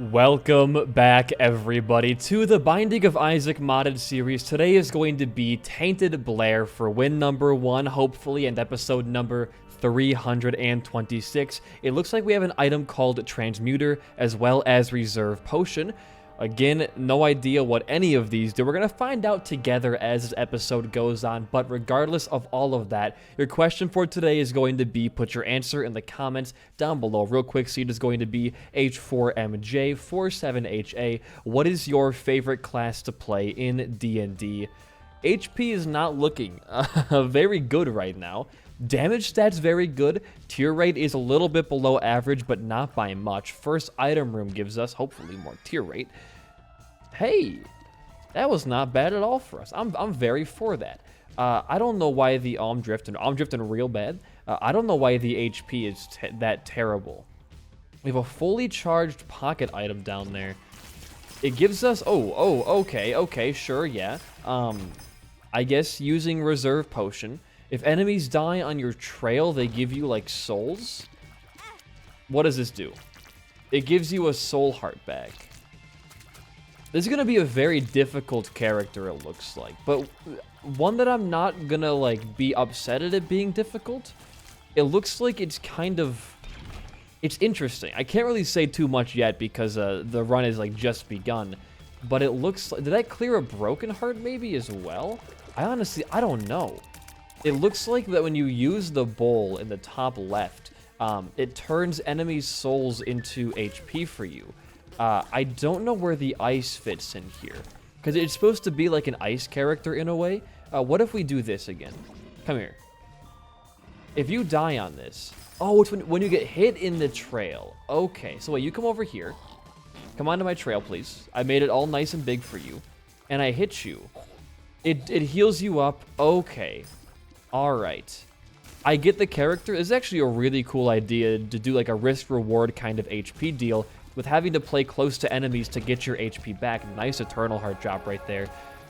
Welcome back, everybody, to the Binding of Isaac modded series. Today is going to be Tainted Blaire for win number 1, hopefully, and episode number 326. It looks like we have an item called Transmuter, as well as Reserve Potion. Again, no idea what any of these do. We're going to find out together as this episode goes on, but regardless of all of that, your question for today is going to be, put your answer in the comments down below. Real quick, seed is going to be H4MJ47HA. What is your favorite class to play in D&D? HP is not looking very good right now. Damage stats very good. Tier rate is a little bit below average, but not by much. First item room gives us, hopefully, more tier rate. Hey, that was not bad at all for us. I'm very for that. I don't know why the... I'm drifting real bad. I don't know why the HP is that terrible. We have a fully charged pocket item down there. It gives us... Okay, sure, yeah. I guess using Reserve Potion. If enemies die on your trail, they give you, like, souls. What does this do? It gives you a soul heart back. This is going to be a very difficult character, it looks like. But one that I'm not going to, like, be upset at it being difficult. It looks like it's kind of... It's interesting. I can't really say too much yet because the run is, like, just begun. But it looks like... Did that clear a broken heart, maybe, as well? I don't know. It looks like that when you use the bowl in the top left, it turns enemies' souls into HP for you. I don't know where the ice fits in here, because it's supposed to be like an ice character in a way. What if we do this again? Come here. If you die on this... Oh, it's when you get hit in the trail. Okay, so wait, you come over here. Come onto my trail, please. I made it all nice and big for you. And I hit you. It heals you up. Okay. Alright. I get the character. It's actually a really cool idea to do like a risk-reward kind of HP deal with having to play close to enemies to get your HP back. Nice Eternal Heart drop right there.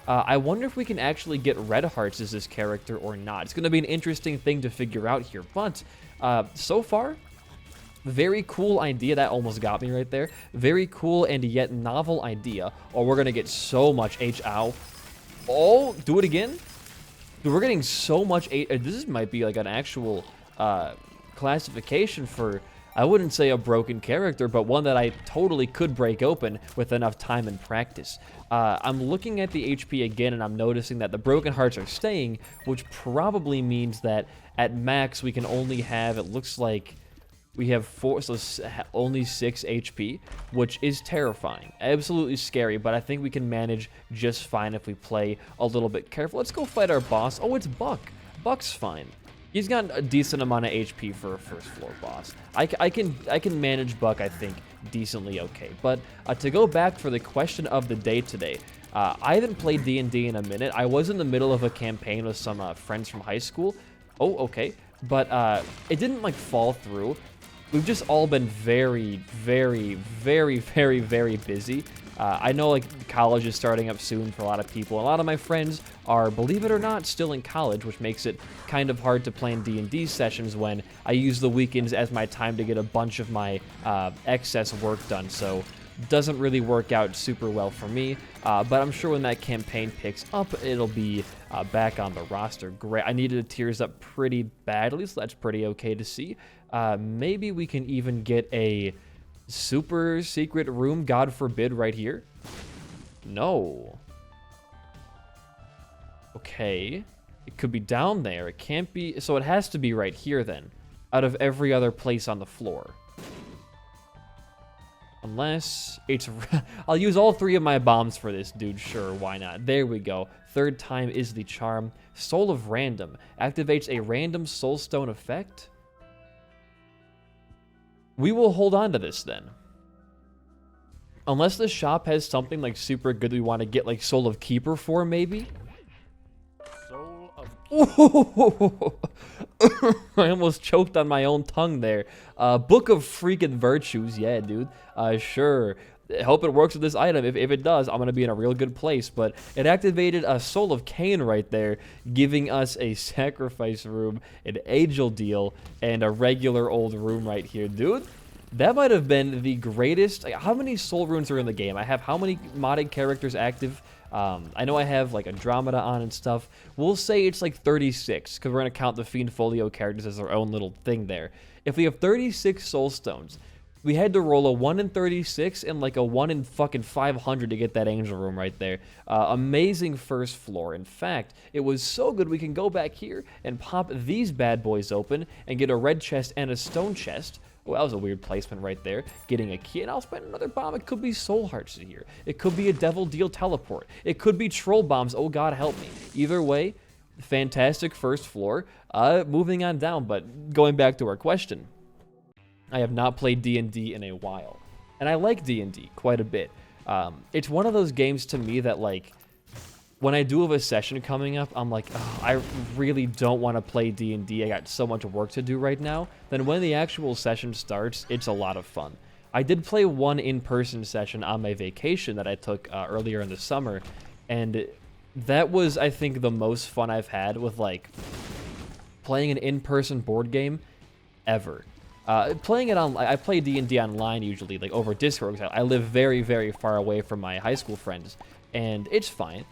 I wonder if we can actually get red hearts as this character or not. It's going to be an interesting thing to figure out here. But so far, very cool idea. That almost got me right there. Very cool and yet novel idea. Or we're going to get so much Ow. Oh, do it again? Dude, we're getting so much... This might be like an actual classification for... I wouldn't say a broken character, but one that I totally could break open with enough time and practice. I'm looking at the HP again, and I'm noticing that the broken hearts are staying, which probably means that at max we can only have... It looks like we have 4, so only 6 HP, which is terrifying. Absolutely scary, but I think we can manage just fine if we play a little bit careful. Let's go fight our boss. Oh, it's Buck. Buck's fine. He's got a decent amount of HP for a first floor boss. I can manage Buck, I think, decently okay. But to go back for the question of the day today, I haven't played D&D in a minute. I was in the middle of a campaign with some friends from high school. Oh, okay. But it didn't, like, fall through. We've just all been very, very, very, very, very busy. I know, like, college is starting up soon for a lot of people. A lot of my friends are, believe it or not, still in college, which makes it kind of hard to plan D&D sessions when I use the weekends as my time to get a bunch of my excess work done. So doesn't really work out super well for me. But I'm sure when that campaign picks up, it'll be back on the roster. Great. I needed to tears up pretty bad. At least that's pretty okay to see. Maybe we can even get a super secret room, God forbid, right here. No. Okay. It could be down there. It can't be. So it has to be right here then, out of every other place on the floor. Unless it's... I'll use all 3 of my bombs for this, dude. Sure, why not? There we go. Third time is the charm. Soul of Random. Activates a random soulstone effect. We will hold on to this then. Unless the shop has something like super good we want to get like Soul of Keeper for, maybe? Soul of Keeper. I almost choked on my own tongue there. Book of freaking Virtues. Yeah, dude. Sure. I hope it works with this item. If it does, I'm going to be in a real good place. But it activated a Soul of Cain right there, giving us a sacrifice room, an angel deal, and a regular old room right here. Dude, That might have been the greatest. Like, how many soul runes are in the game? I have how many modded characters active? I know I have like Andromeda on and stuff. We'll say it's like 36 because we're going to count the Fiendfolio characters as their own little thing there. If we have 36 soul stones, we had to roll a 1 in 36 and like a 1 in fucking 500 to get that angel room right there. Amazing first floor. In fact, it was so good we can go back here and pop these bad boys open and get a red chest and a stone chest. Oh, that was a weird placement right there. Getting a key, and I'll spend another bomb. It could be soul hearts in here. It could be a devil deal teleport. It could be troll bombs. Oh, God, help me. Either way, fantastic first floor. Moving on down, but going back to our question. I have not played D&D in a while, and I like D&D quite a bit. It's one of those games to me that, like, when I do have a session coming up, I'm like, oh, I really don't want to play D&D. I got so much work to do right now. Then when the actual session starts, it's a lot of fun. I did play one in-person session on my vacation that I took earlier in the summer, and that was, I think, the most fun I've had with, like, playing an in-person board game ever. Playing it on, I play D&D online usually, like over Discord. I live very, very far away from my high school friends, and it's fine.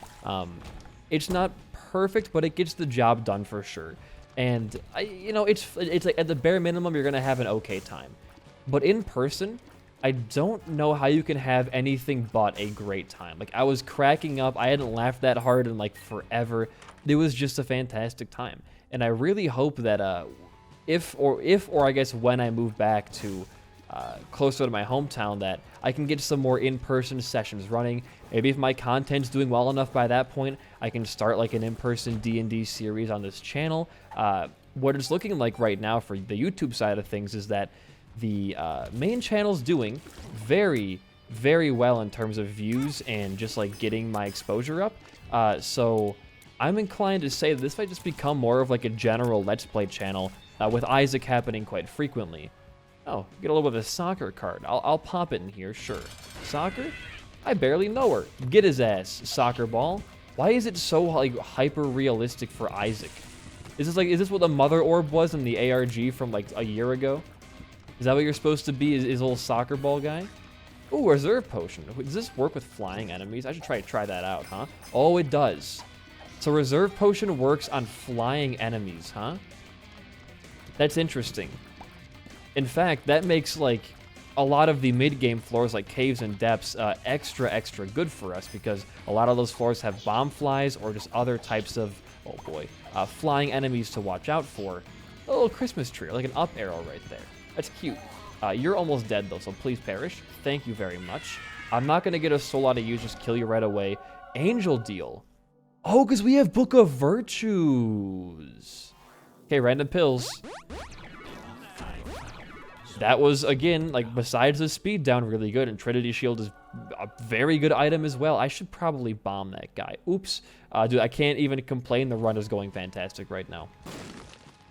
It's not perfect, but it gets the job done for sure. And it's like at the bare minimum, you're gonna have an okay time. But in person, I don't know how you can have anything but a great time. Like, I was cracking up. I hadn't laughed that hard in like forever. It was just a fantastic time, and I really hope that if I guess when I move back to closer to my hometown, that I can get some more in-person sessions running. Maybe if my content's doing well enough by that point, I can start like an in-person D&D series on this channel. What it's looking like right now for the YouTube side of things is that the main channel's doing very, very well in terms of views and just like getting my exposure up. So I'm inclined to say that this might just become more of like a general Let's Play channel, with Isaac happening quite frequently. Oh, get a little bit of a soccer card. I'll pop it in here, sure. Soccer? I barely know her. Get his ass, soccer ball. Why is it so like hyper realistic for Isaac? Is this what the mother orb was in the ARG from like a year ago? Is that what you're supposed to be? Is a little soccer ball guy? Ooh, reserve potion. Does this work with flying enemies? I should try that out, huh? Oh, it does. So reserve potion works on flying enemies, huh? That's interesting. In fact, that makes like a lot of the mid-game floors like caves and depths extra good for us, because a lot of those floors have bomb flies or just other types of, oh boy, flying enemies to watch out for. A little Christmas tree, like an up arrow right there. That's cute. You're almost dead though, so please perish. Thank you very much. I'm not going to get a soul out of you, just kill you right away. Angel deal. Oh, because we have Book of Virtues. Okay, random pills. That was, again, like, besides the speed down, really good, and Trinity Shield is a very good item as well. I should probably bomb that guy. Oops. Dude, I can't even complain. The run is going fantastic right now.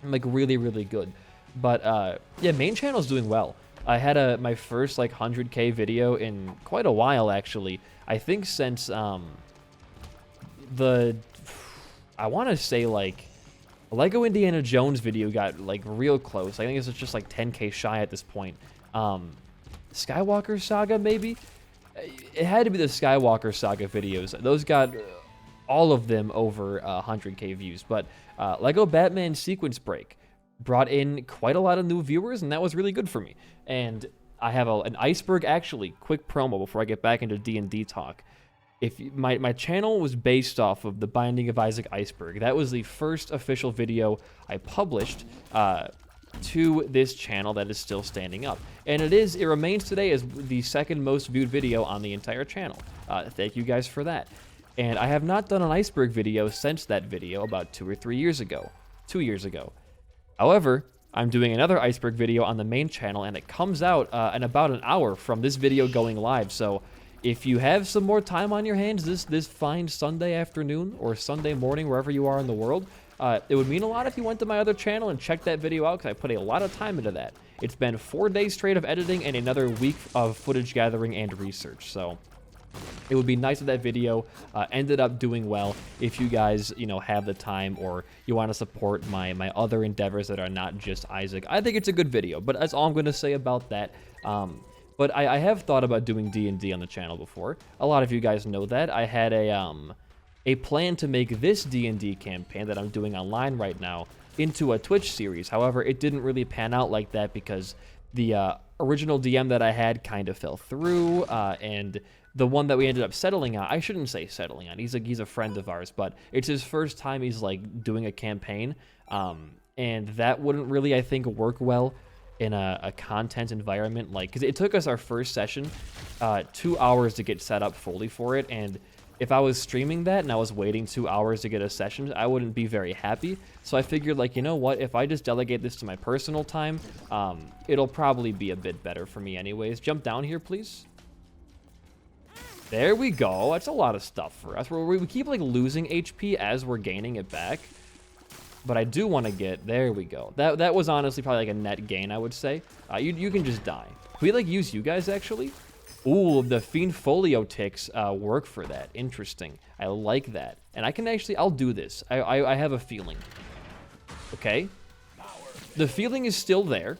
I'm, like, really, really good. But, yeah, main channel's doing well. I had my first, like, 100K video in quite a while, actually. I think since, I want to say, like, Lego Indiana Jones video got, like, real close. I think it's just, like, 10K shy at this point. Skywalker Saga, maybe? It had to be the Skywalker Saga videos. Those got all of them over 100K views. But Lego Batman Sequence Break brought in quite a lot of new viewers, and that was really good for me. And I have an iceberg, actually, quick promo before I get back into D&D talk. My channel was based off of the Binding of Isaac iceberg. That was the first official video I published to this channel that is still standing up. And it remains today as the second most viewed video on the entire channel. Thank you guys for that. And I have not done an iceberg video since that video about 2 or 3 years ago. 2 years ago. However, I'm doing another iceberg video on the main channel, and it comes out in about an hour from this video going live. So if you have some more time on your hands this fine Sunday afternoon or Sunday morning, wherever you are in the world, it would mean a lot if you went to my other channel and checked that video out, because I put a lot of time into that. It's been 4 days straight of editing and another week of footage gathering and research. So It would be nice if that video ended up doing well if you guys, have the time or you want to support my other endeavors that are not just Isaac. I think it's a good video, but that's all I'm going to say about that. But I have thought about doing D&D on the channel before. A lot of you guys know that. I had a plan to make this D&D campaign that I'm doing online right now into a Twitch series. However, it didn't really pan out like that because the original DM that I had kind of fell through, and the one that we ended up settling on, I shouldn't say settling on, he's a friend of ours, but it's his first time he's like doing a campaign, and that wouldn't really, I think, work well in a content environment, like, because it took us our first session 2 hours to get set up fully for it, and if I was streaming that and I was waiting 2 hours to get a session, I wouldn't be very happy. So I figured, like, you know what, if I just delegate this to my personal time, it'll probably be a bit better for me anyways. Jump down here, please. There we go. That's a lot of stuff for us. We keep, like, losing HP as we're gaining it back. But I do want to get... There we go. That was honestly probably, like, a net gain, I would say. You can just die. Can we, like, use you guys, actually? Ooh, the Fiendfolio ticks work for that. Interesting. I like that. And I can actually... I'll do this. I have a feeling. Okay. The feeling is still there.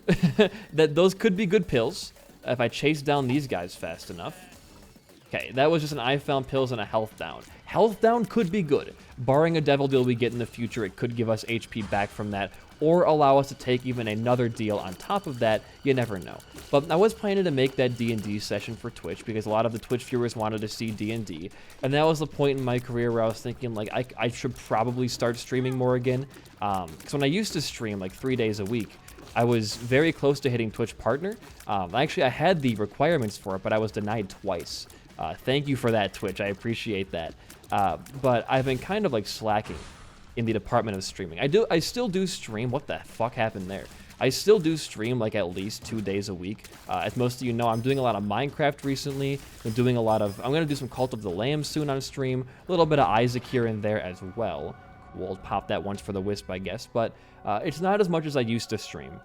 That those could be good pills if I chase down these guys fast enough. Okay, that was just an I found pills and a health down. Health down could be good. Barring a devil deal we get in the future, it could give us HP back from that, or allow us to take even another deal on top of that. You never know. But I was planning to make that D&D session for Twitch because a lot of the Twitch viewers wanted to see D&D, and that was the point in my career where I was thinking, like, I should probably start streaming more again. Because when I used to stream like 3 days a week, I was very close to hitting Twitch Partner. Actually, I had the requirements for it, but I was denied twice. Thank you for that, Twitch. I appreciate that. But I've been kind of like slacking in the department of streaming. I still do stream. What the fuck happened there? I still do stream like at least 2 days a week. As most of you know, I'm doing a lot of Minecraft recently. I'm doing a lot of... I'm going to do some Cult of the Lamb soon on stream. A little bit of Isaac here and there as well. We'll pop that once for the wisp, I guess. But it's not as much as I used to stream.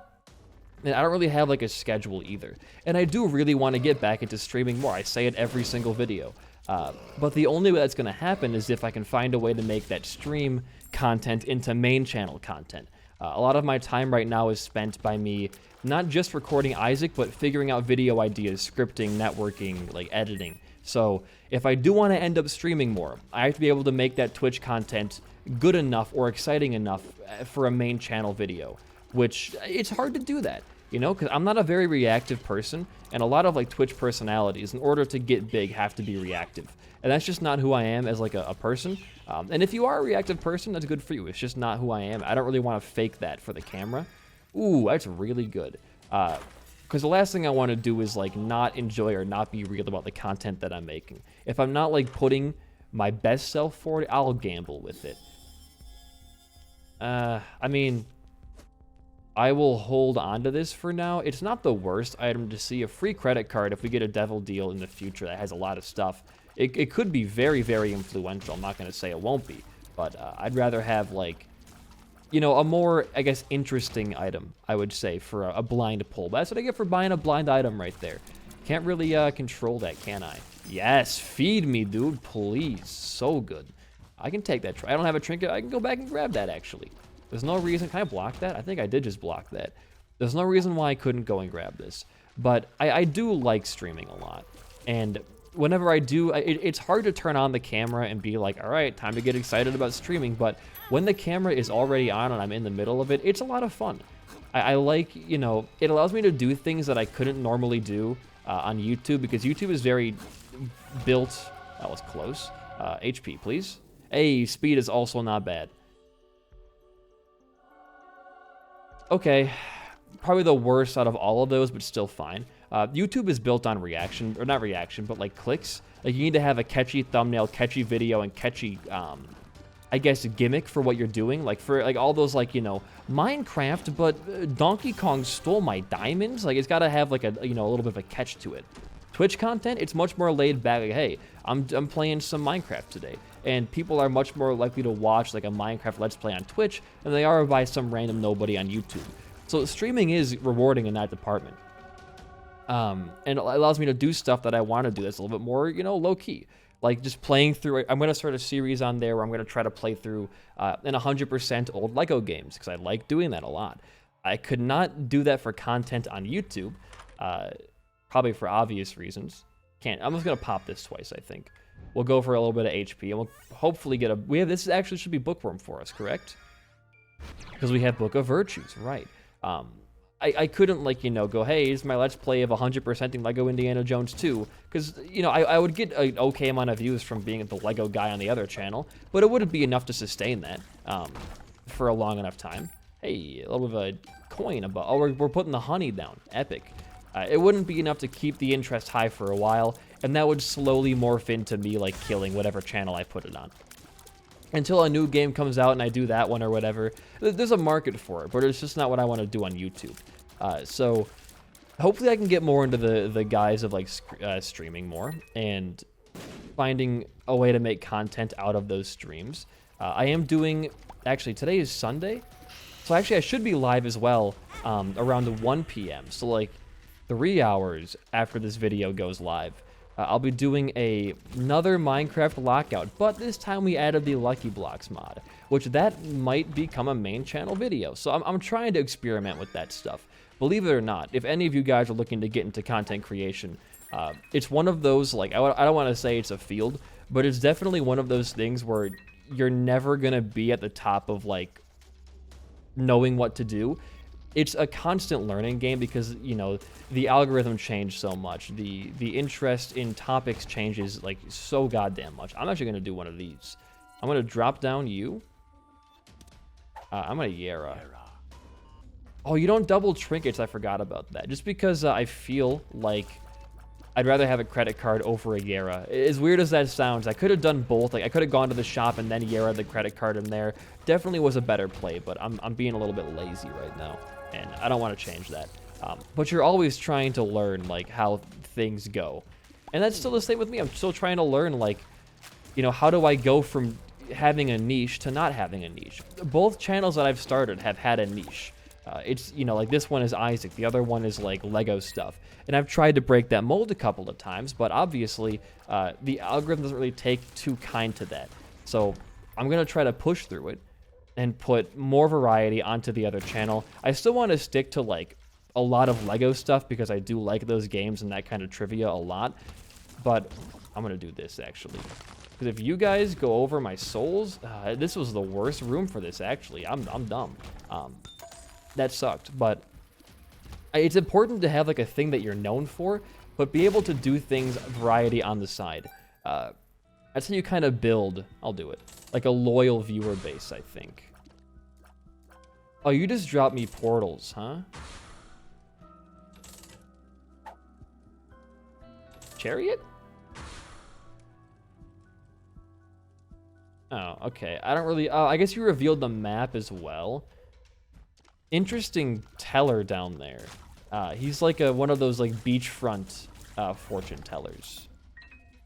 And I don't really have like a schedule either. And I do really want to get back into streaming more. I say it every single video. But the only way that's going to happen is if I can find a way to make that stream content into main channel content. A lot of my time right now is spent by me not just recording Isaac, but figuring out video ideas, scripting, networking, like editing. So if I do want to end up streaming more, I have to be able to make that Twitch content good enough or exciting enough for a main channel video. Which, it's hard to do that, because I'm not a very reactive person, and a lot of, like, Twitch personalities, in order to get big, have to be reactive. And that's just not who I am as, like, a person. And if you are a reactive person, that's good for you. It's just not who I am. I don't really want to fake that for the camera. Ooh, that's really good. Because the last thing I want to do is, like, not enjoy or not be real about the content that I'm making. If I'm not, like, putting my best self forward, I'll gamble with it. I mean... I will hold on to this for now. It's not the worst item to see. A free credit card if we get a devil deal in the future that has a lot of stuff. It could be very, very influential. I'm not going to say it won't be. But I'd rather have, like, a more, I guess, interesting item, I would say, for a blind pull. But that's what I get for buying a blind item right there. Can't really control that, can I? Yes, feed me, dude, please. So good. I can take that. I don't have a trinket. I can go back and grab that, actually. There's no reason... Can I block that? I think I did just block that. There's no reason why I couldn't go and grab this. But I do like streaming a lot. And whenever I do... It's hard to turn on the camera and be like, all right, time to get excited about streaming. But when the camera is already on and I'm in the middle of it, it's a lot of fun. I like, it allows me to do things that I couldn't normally do on YouTube. Because YouTube is very built... That was close. HP, please. Hey, speed is also not bad. Okay, probably the worst out of all of those, but still fine. YouTube is built on reaction, or not reaction, but like clicks. Like you need to have a catchy thumbnail, catchy video, and catchy, I guess, gimmick for what you're doing. Like for like all those like, Minecraft, but Donkey Kong stole my diamonds. Like it's got to have like a, a little bit of a catch to it. Twitch content, it's much more laid back. Like, hey, I'm playing some Minecraft today. And people are much more likely to watch like a Minecraft Let's Play on Twitch than they are by some random nobody on YouTube. So streaming is rewarding in that department. And it allows me to do stuff that I want to do that's a little bit more, you know, low-key. Like just playing through, I'm going to start a series on there where I'm going to try to play through in 100% old Lego games, because I like doing that a lot. I could not do that for content on YouTube, probably for obvious reasons. I'm just going to pop this twice, I think. We'll go for a little bit of HP, and we'll hopefully get this actually should be bookworm for us, correct? Because we have Book of Virtues, right. I couldn't, like, you know, go, hey, here's my Let's Play of 100%ing Lego Indiana Jones 2, because, you know, I would get an okay amount of views from being the Lego guy on the other channel, but it wouldn't be enough to sustain that for a long enough time. Hey, a little bit of a coin above. Oh, we're putting the honey down. Epic. It wouldn't be enough to keep the interest high for a while, and that would slowly morph into me, like, killing whatever channel I put it on. Until a new game comes out and I do that one or whatever. There's a market for it, but it's just not what I want to do on YouTube. So hopefully I can get more into the guise of, like, streaming more and finding a way to make content out of those streams. I am doing, actually, today is Sunday, so actually I should be live as well around 1 p.m. So, like, 3 hours after this video goes live. I'll be doing another Minecraft lockout, but this time we added the Lucky Blocks mod, which that might become a main channel video. So I'm trying to experiment with that stuff. Believe it or not, if any of you guys are looking to get into content creation, it's one of those, like, I don't want to say it's a field, but it's definitely one of those things where you're never going to be at the top of, like, knowing what to do. It's a constant learning game because, you know, the algorithm changed so much. The interest in topics changes, like, so goddamn much. I'm actually going to do one of these. I'm going to drop down you. I'm going to Yera. Oh, you don't double trinkets. I forgot about that. Just because I feel like I'd rather have a credit card over a Yera. As weird as that sounds, I could have done both. Like, I could have gone to the shop and then Yera the credit card in there. Definitely was a better play, but I'm being a little bit lazy right now. And I don't want to change that. But you're always trying to learn, like, how things go. And that's still the same with me. I'm still trying to learn, like, you know, how do I go from having a niche to not having a niche? Both channels that I've started have had a niche. It's, you know, like, this one is Isaac. The other one is, like, Lego stuff. And I've tried to break that mold a couple of times, but obviously the algorithm doesn't really take too kind to that. So I'm going to try to push through it and put more variety onto the other channel. I still want to stick to, like, a lot of Lego stuff because I do like those games and that kind of trivia a lot. But I'm going to do this, actually. Because if you guys go over my souls, this was the worst room for this, actually. I'm dumb. That sucked. But it's important to have, like, a thing that you're known for, but be able to do things, variety on the side. That's how you kind of build, I'll do it, like a loyal viewer base, I think. Oh, you just dropped me portals, huh? Chariot? Oh, okay. I don't really... Oh, I guess you revealed the map as well. Interesting teller down there. He's like one of those, like, beachfront fortune tellers.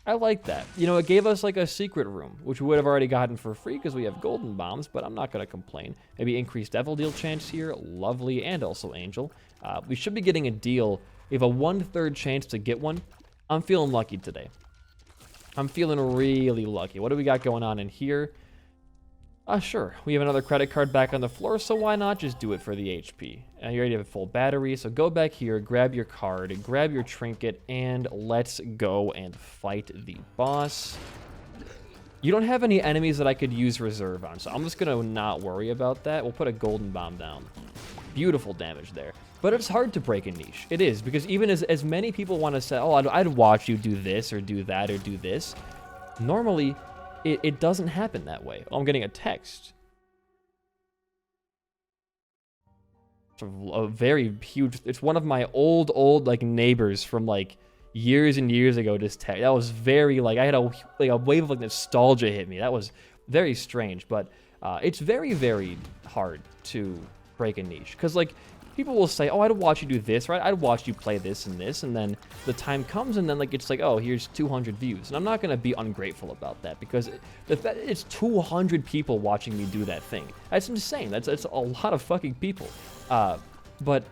I like that. You know, it gave us, like, a secret room, which we would have already gotten for free because we have golden bombs, but I'm not going to complain. Maybe increased devil deal chance here. Lovely. And also angel. We should be getting a deal. We have a 1/3 chance to get one. I'm feeling lucky today. I'm feeling really lucky. What do we got going on in here? Sure. We have another credit card back on the floor, so why not just do it for the HP? You already have a full battery, so go back here, grab your card, grab your trinket, and let's go and fight the boss. You don't have any enemies that I could use reserve on, so I'm just going to not worry about that. We'll put a golden bomb down. Beautiful damage there. But it's hard to break a niche. It is, because even as many people want to say, oh, I'd watch you do this or do that or do this, normally it doesn't happen that way. Oh, I'm getting a text. It's a very huge... It's one of my old, like, neighbors from, like, years and years ago. This text. That was very, like, I had a wave of, like, nostalgia hit me. That was very strange, but it's very, very hard to break a niche. Because, like, people will say, oh, I'd watch you do this, right? I'd watch you play this and this, and then the time comes, and then, like, it's like, oh, here's 200 views. And I'm not going to be ungrateful about that, because it's 200 people watching me do that thing. That's insane. That's a lot of fucking people. But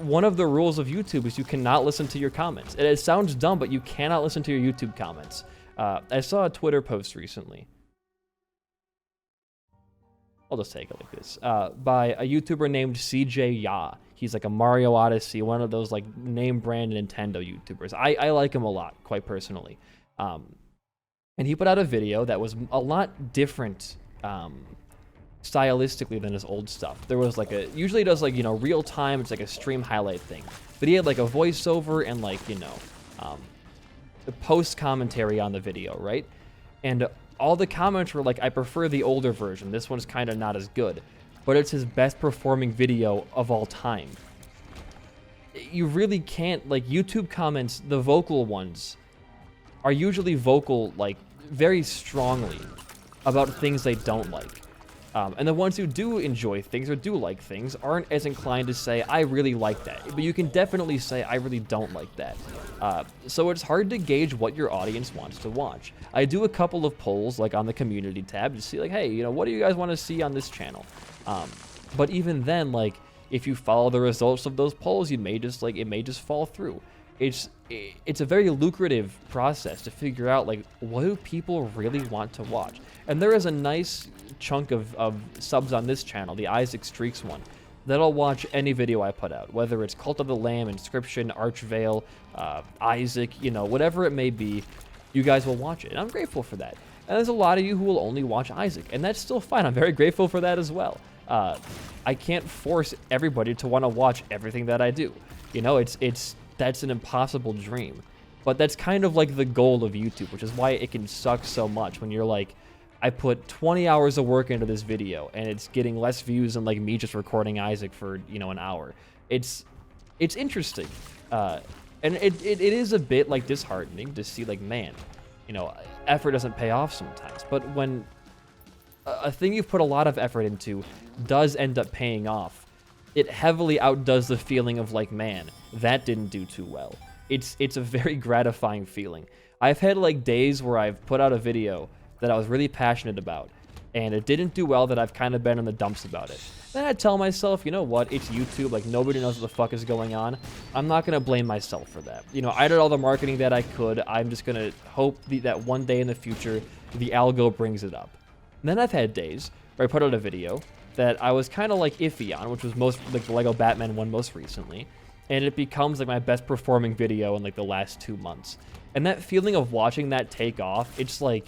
one of the rules of YouTube is you cannot listen to your comments. And it sounds dumb, but you cannot listen to your YouTube comments. I saw a Twitter post recently. I'll just take it like this. By a YouTuber named CJ Ya. He's like a Mario Odyssey, one of those like name brand Nintendo YouTubers. I like him a lot, quite personally. And he put out a video that was a lot different stylistically than his old stuff. There was like usually he does like, you know, real time, it's like a stream highlight thing. But he had like a voiceover and like, you know, the post commentary on the video, right? And all the comments were like, I prefer the older version. This one's kind of not as good. But it's his best performing video of all time. You really can't, like, YouTube comments, the vocal ones, are usually vocal, like, very strongly about things they don't like. And the ones who do enjoy things or do like things aren't as inclined to say, I really like that. But you can definitely say, I really don't like that. So it's hard to gauge what your audience wants to watch. I do a couple of polls, like on the community tab, to see like, hey, you know, what do you guys want to see on this channel? But even then, like, if you follow the results of those polls, you may just, like, it may just fall through. It's a very lucrative process to figure out, like, what do people really want to watch? And there is a nice chunk of subs on this channel, the Isaac Streaks one, that'll watch any video I put out, whether it's Cult of the Lamb, Inscription, Archvale, Isaac, you know, whatever it may be, you guys will watch it. And I'm grateful for that. And there's a lot of you who will only watch Isaac, and that's still fine. I'm very grateful for that as well. I can't force everybody to want to watch everything that I do. You know, that's an impossible dream. But that's kind of like the goal of YouTube, which is why it can suck so much when you're like, I put 20 hours of work into this video and it's getting less views than like me just recording Isaac for, you know, an hour. It's interesting. And it is a bit like disheartening to see like, man, you know, effort doesn't pay off sometimes. But when a thing you've put a lot of effort into does end up paying off, it heavily outdoes the feeling of like, man, that didn't do too well. It's a very gratifying feeling. I've had like days where I've put out a video that I was really passionate about, and it didn't do well, that I've kind of been in the dumps about it. Then I tell myself, you know what, it's YouTube, like nobody knows what the fuck is going on. I'm not gonna blame myself for that. You know, I did all the marketing that I could. I'm just gonna hope that one day in the future, the algo brings it up. And then I've had days where I put out a video that I was kind of like iffy on, which was most like the Lego Batman one most recently, and it becomes like my best performing video in like the last 2 months. And that feeling of watching that take off, it's like,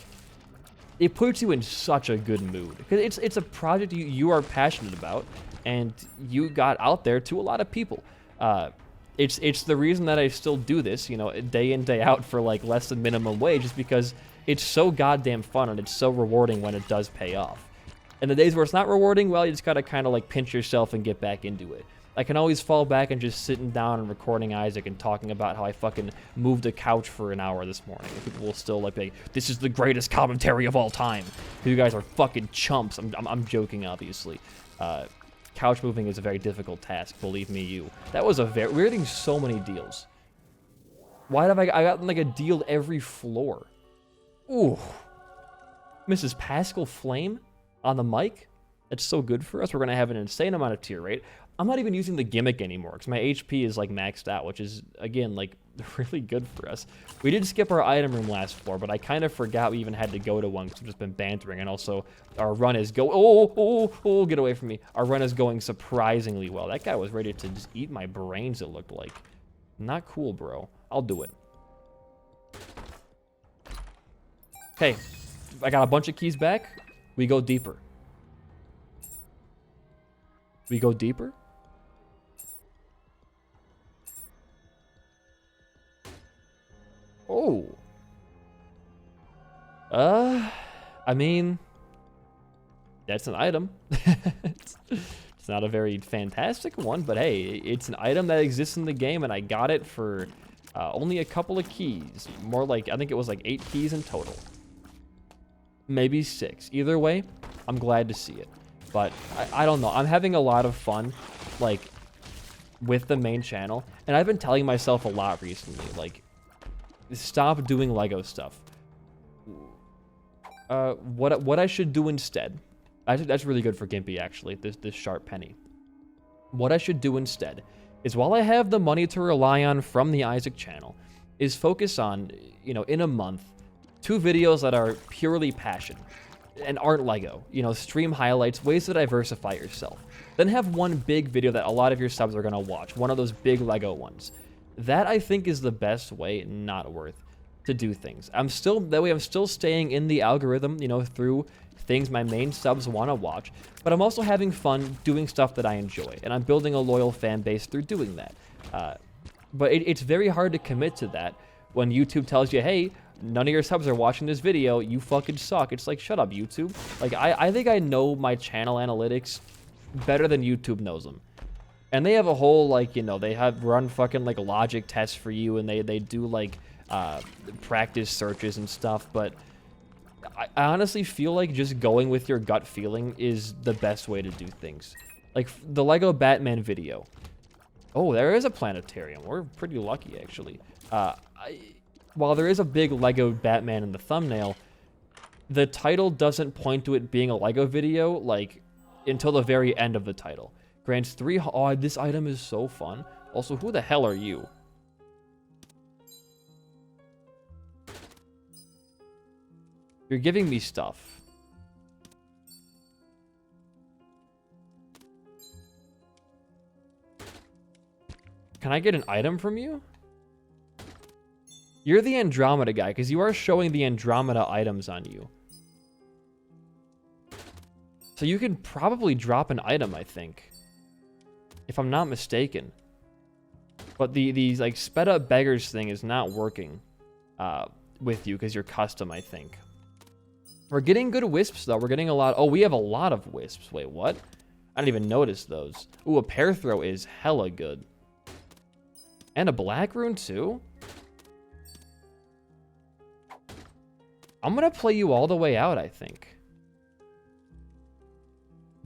it puts you in such a good mood, because it's a project you are passionate about, and you got out there to a lot of people. It's the reason that I still do this, you know, day in, day out for like less than minimum wage, is because it's so goddamn fun and it's so rewarding when it does pay off. And the days where it's not rewarding, well, you just gotta kind of like pinch yourself and get back into it. I can always fall back and just sitting down and recording Isaac and talking about how I fucking moved a couch for an hour this morning. And people will still like be like, this is the greatest commentary of all time. You guys are fucking chumps. I'm joking, obviously. Couch moving is a very difficult task, believe me, you. That was we're getting so many deals. Why have I got like a deal every floor? Ooh. Mrs. Pascal Flame on the mic? That's so good for us. We're gonna have an insane amount of tier rate. I'm not even using the gimmick anymore because my HP is like maxed out, which is, again, like really good for us. We did skip our item room last floor, but I kind of forgot we even had to go to one because we've just been bantering. And also our run is oh, get away from me. Our run is going surprisingly well. That guy was ready to just eat my brains, it looked like. Not cool, bro. I'll do it. Okay, I got a bunch of keys back. We go deeper. We go deeper? Oh. I mean, that's an item. It's not a very fantastic one, but hey, it's an item that exists in the game, and I got it for only a couple of keys. More like, I think it was like 8 keys in total. Maybe 6. Either way, I'm glad to see it. But I don't know. I'm having a lot of fun, like, with the main channel. And I've been telling myself a lot recently, like, stop doing Lego stuff. What I should do instead, that's really good for Gimpy, actually, this sharp penny. What I should do instead is while I have the money to rely on from the Isaac channel, is focus on, you know, in a month, 2 videos that are purely passion and aren't Lego. You know, stream highlights, ways to diversify yourself. Then have one big video that a lot of your subs are going to watch, one of those big Lego ones. That, I think, is the best way, not worth, to do things. That way I'm still staying in the algorithm, you know, through things my main subs want to watch, but I'm also having fun doing stuff that I enjoy, and I'm building a loyal fan base through doing that. But it's very hard to commit to that when YouTube tells you, hey, none of your subs are watching this video, you fucking suck. It's like, shut up, YouTube. Like, I think I know my channel analytics better than YouTube knows them. And they have a whole, like, you know, they have run fucking, like, logic tests for you, and they do, like, practice searches and stuff, but I honestly feel like just going with your gut feeling is the best way to do things. Like, the Lego Batman video. Oh, there is a planetarium. We're pretty lucky, actually. While there is a big Lego Batman in the thumbnail, the title doesn't point to it being a Lego video, like, until the very end of the title. Grants 3... Oh, this item is so fun. Also, who the hell are you? You're giving me stuff. Can I get an item from you? You're the Andromeda guy, because you are showing the Andromeda items on you. So you can probably drop an item, I think. If I'm not mistaken. But the like, sped up beggars thing is not working with you, because you're custom, I think. We're getting good wisps, though. We're getting a lot... Oh, we have a lot of wisps. Wait, what? I didn't even notice those. Ooh, a pear throw is hella good. And a black rune, too? I'm gonna play you all the way out, I think.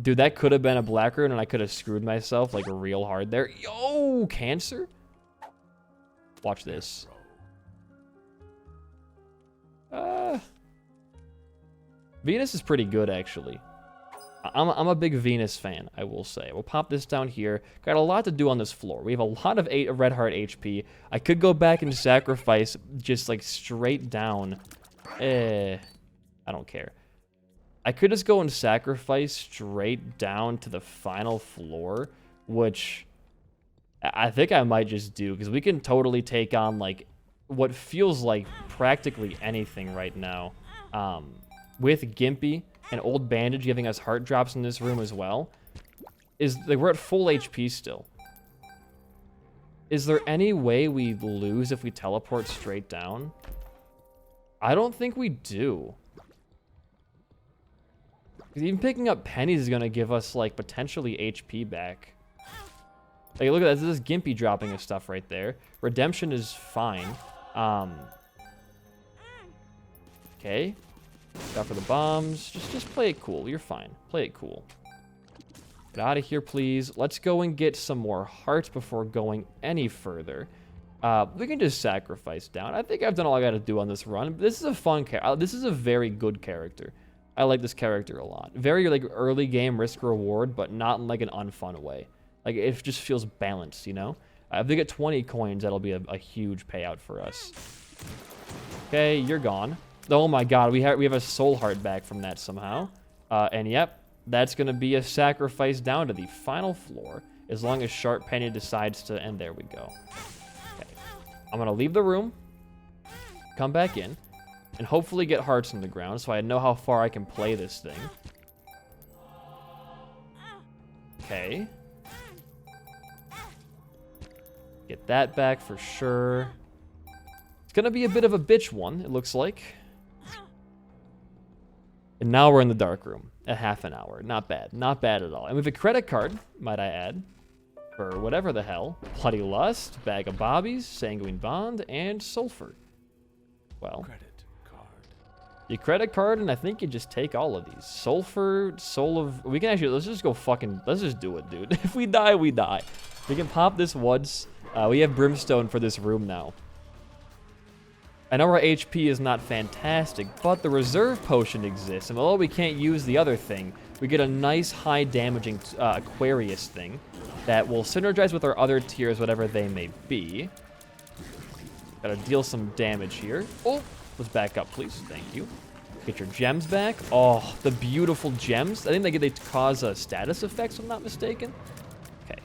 Dude, that could have been a black rune, and I could have screwed myself, like, real hard there. Yo, Cancer? Watch this. Venus is pretty good, actually. I'm a big Venus fan, I will say. We'll pop this down here. Got a lot to do on this floor. We have a lot of red heart HP. I could go back and sacrifice just, like, straight down. I don't care. I could just go and sacrifice straight down to the final floor, which I think I might just do, because we can totally take on, like, what feels like practically anything right now. With Gimpy and Old Bandage giving us heart drops in this room as well, is like, we're at full HP still. Is there any way we lose if we teleport straight down? I don't think we do. Because even picking up pennies is going to give us, like, potentially HP back. Like, look at that. This is Gimpy dropping his stuff right there. Redemption is fine. Okay. Got for the bombs. Just play it cool. You're fine. Play it cool. Get out of here, please. Let's go and get some more hearts before going any further. We can just sacrifice down. I think I've done all I got to do on this run. This is a fun character. This is a very good character. I like this character a lot. Very, like, early game risk reward, but not in, like, an unfun way. Like, it just feels balanced, you know? If they get 20 coins, that'll be a huge payout for us. Okay, you're gone. Oh my god, we have a soul heart back from that somehow. And yep, that's going to be a sacrifice down to the final floor, as long as Sharp Penny decides to... And there we go. Okay. I'm going to leave the room, come back in, and hopefully get hearts in the ground so I know how far I can play this thing. Okay. Get that back for sure. It's going to be a bit of a bitch one, it looks like. And now we're in the dark room at half an hour. Not bad. Not bad at all. And we have a credit card, might I add, for whatever the hell. Bloody Lust, Bag of Bobbies, Sanguine Bond, and Sulfur. Well, Credit card. your credit card, and I think you just take all of these. Sulfur, Soul of... We can actually... Let's just go fucking... Let's just do it, dude. If we die, we die. We can pop this once. We have Brimstone for this room now. I know our HP is not fantastic, but the reserve potion exists, and although we can't use the other thing, we get a nice high damaging Aquarius thing that will synergize with our other tiers, whatever they may be. Gotta deal some damage here. Oh, let's back up, please. Thank you. Get your gems back. Oh, the beautiful gems. I think they cause status effects, if I'm not mistaken. Okay,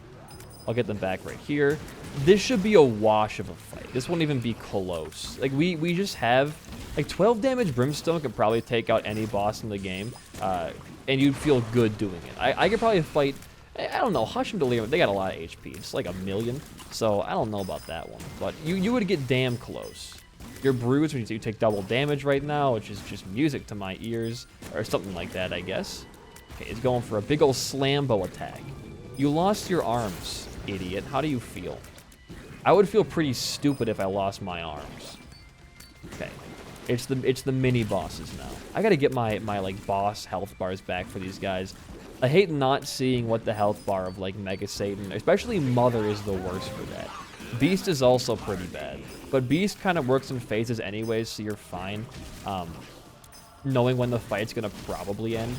I'll get them back right here. This should be a wash of a fight. This won't even be close. Like, we just have, like, 12 damage Brimstone could probably take out any boss in the game, and you'd feel good doing it. I could probably fight, I don't know, Hush and Delirium, they got a lot of HP. It's like 1,000,000, so I don't know about that one. But you would get damn close. Your Bruise, when you take double damage right now, which is just music to my ears, or something like that, I guess. Okay, it's going for a big old Slambo attack. You lost your arms, idiot. How do you feel? I would feel pretty stupid if I lost my arms. Okay, it's the mini bosses now. I gotta get my like boss health bars back for these guys. I hate not seeing what the health bar of like Mega Satan, especially Mother, is the worst for that. Beast is also pretty bad, but Beast kind of works in phases anyways, so you're fine, knowing when the fight's gonna probably end.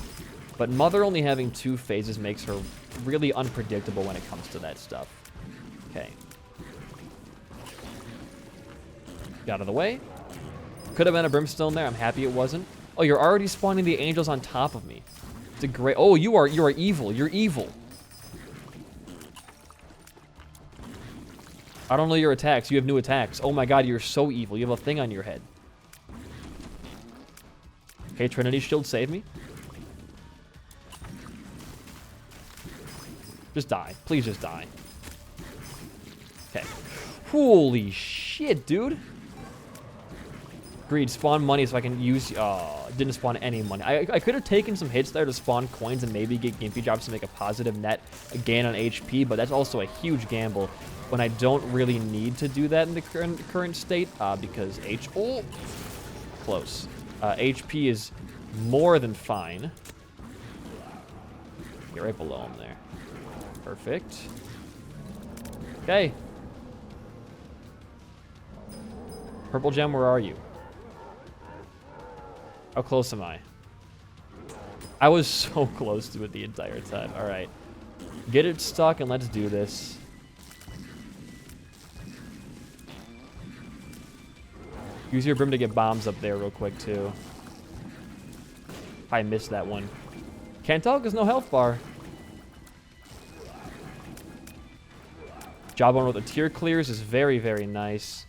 But Mother only having 2 phases makes her really unpredictable when it comes to that stuff. Okay. Get out of the way. Could have been a Brimstone there. I'm happy it wasn't. Oh, you're already spawning the angels on top of me. It's a great... Oh, you are evil. You're evil. I don't know your attacks. You have new attacks. Oh my god, you're so evil. You have a thing on your head. Okay, Trinity Shield, save me. Just die. Please just die. Okay. Holy shit, dude. Greed, spawn money so I can use... didn't spawn any money. I could have taken some hits there to spawn coins and maybe get Gimpy Drops to make a positive net gain on HP, but that's also a huge gamble when I don't really need to do that in the current state, because close. HP is more than fine. Get right below him there. Perfect. Okay. Purple gem, where are you? How close am I? I was so close to it the entire time. All right. Get it stuck and let's do this. Use your Brim to get bombs up there real quick, too. I missed that one. Can't tell because no health bar. Job on with the tier clears is very, very nice.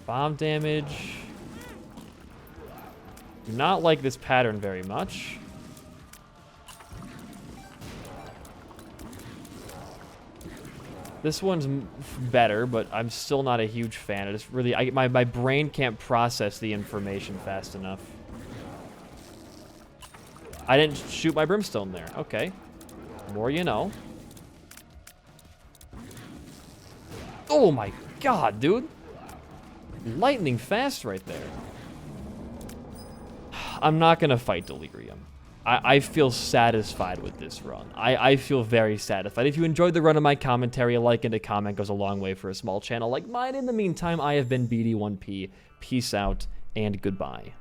Bomb damage. Do not like this pattern very much. This one's better, but I'm still not a huge fan. I just really, my brain can't process the information fast enough. I didn't shoot my Brimstone there. Okay. More you know. Oh my god, dude. Lightning fast right there. I'm not going to fight Delirium. I feel satisfied with this run. I feel very satisfied. If you enjoyed the run of my commentary, a like and a comment goes a long way for a small channel like mine. In the meantime, I have been BD1P. Peace out and goodbye.